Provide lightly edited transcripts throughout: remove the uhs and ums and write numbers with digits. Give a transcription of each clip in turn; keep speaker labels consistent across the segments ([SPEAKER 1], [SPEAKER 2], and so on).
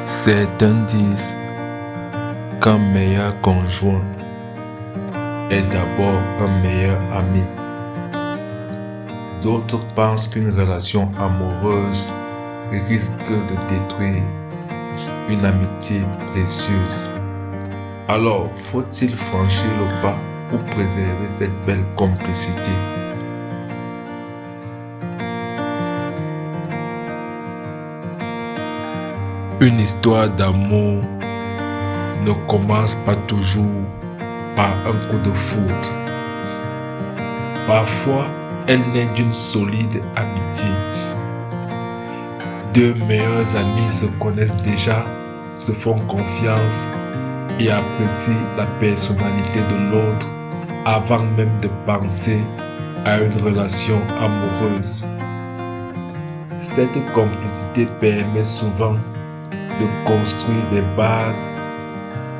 [SPEAKER 1] Certains disent qu'un meilleur conjoint est d'abord un meilleur ami. D'autres pensent qu'une relation amoureuse risque de détruire une amitié précieuse. Alors, faut-il franchir le pas pour préserver cette belle complicité? Une histoire d'amour ne commence pas toujours par un coup de foudre. Parfois, elle naît d'une solide amitié. Deux meilleurs amis se connaissent déjà, se font confiance et apprécient la personnalité de l'autre avant même de penser à une relation amoureuse. Cette complicité permet souvent de construire des bases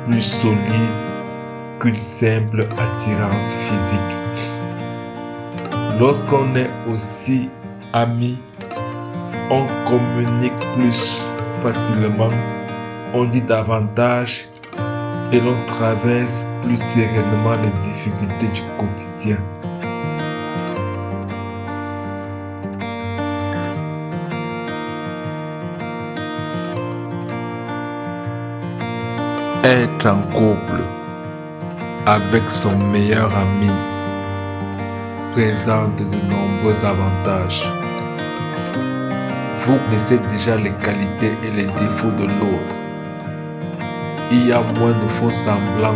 [SPEAKER 1] plus solides qu'une simple attirance physique. Lorsqu'on est aussi amis, on communique plus facilement, on dit davantage et l'on traverse plus sereinement les difficultés du quotidien. Être en couple avec son meilleur ami présente de nombreux avantages. Vous connaissez déjà les qualités et les défauts de l'autre. Il y a moins de faux semblants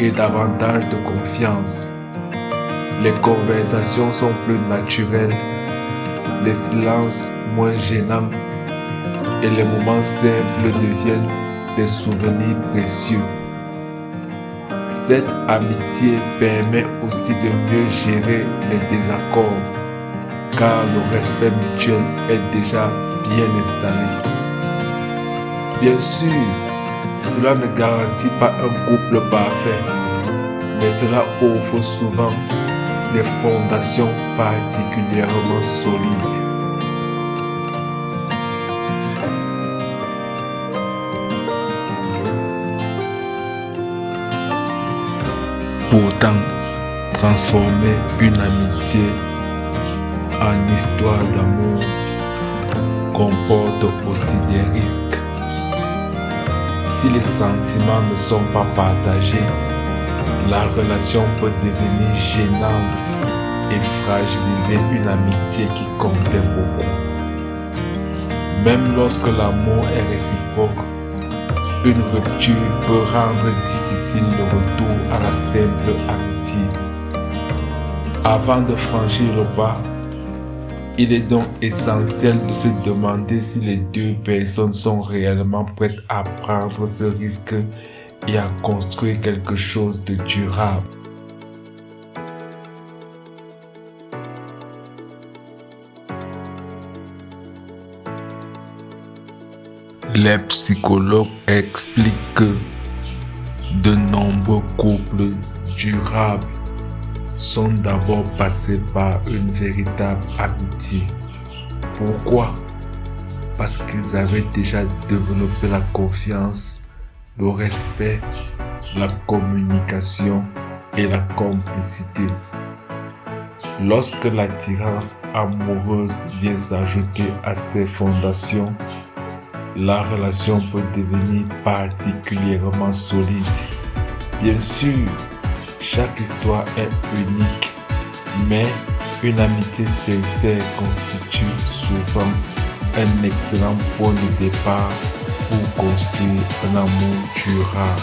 [SPEAKER 1] et davantage de confiance. Les conversations sont plus naturelles, les silences moins gênants et les moments simples deviennent des souvenirs précieux. Cette amitié permet aussi de mieux gérer les désaccords car le respect mutuel est déjà bien installé. Bien sûr, cela ne garantit pas un couple parfait, mais cela offre souvent des fondations particulièrement solides. Pourtant, transformer une amitié en histoire d'amour comporte aussi des risques. Si les sentiments ne sont pas partagés, la relation peut devenir gênante et fragiliser une amitié qui comptait beaucoup. Même lorsque l'amour est réciproque, une rupture peut rendre difficile le retour à la simple amitié. Avant de franchir le pas, il est donc essentiel de se demander si les deux personnes sont réellement prêtes à prendre ce risque et à construire quelque chose de durable. Les psychologues expliquent que de nombreux couples durables sont d'abord passés par une véritable amitié. Pourquoi? Parce qu'ils avaient déjà développé la confiance, le respect, la communication et la complicité. Lorsque l'attirance amoureuse vient s'ajouter à ces fondations, la relation peut devenir particulièrement solide. Bien sûr, chaque histoire est unique, mais une amitié sincère constitue souvent un excellent point de départ pour construire un amour durable.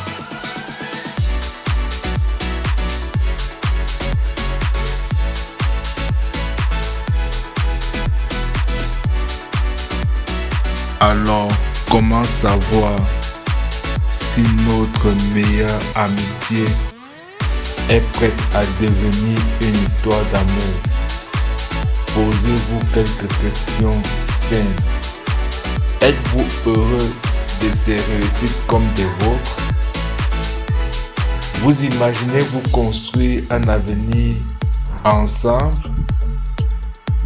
[SPEAKER 1] Alors, comment savoir si notre meilleure amitié est prête à devenir une histoire d'amour? Posez-vous quelques questions simples. Êtes-vous heureux de ces réussites comme des vôtres? Vous imaginez-vous construire un avenir ensemble?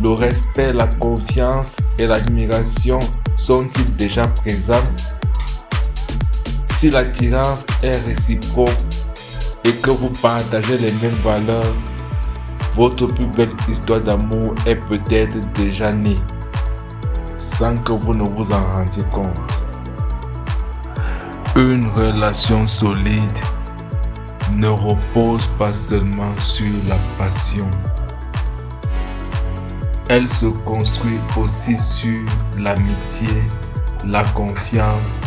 [SPEAKER 1] Le respect, la confiance et l'admiration sont-ils déjà présents? Si l'attirance est réciproque et que vous partagez les mêmes valeurs, votre plus belle histoire d'amour est peut-être déjà née, sans que vous ne vous en rendiez compte. Une relation solide ne repose pas seulement sur la passion. Elle se construit aussi sur l'amitié, la confiance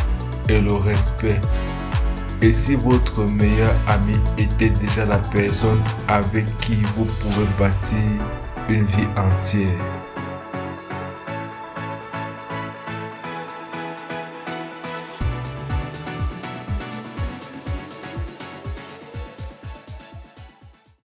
[SPEAKER 1] et le respect. Et si votre meilleur ami était déjà la personne avec qui vous pouvez bâtir une vie entière?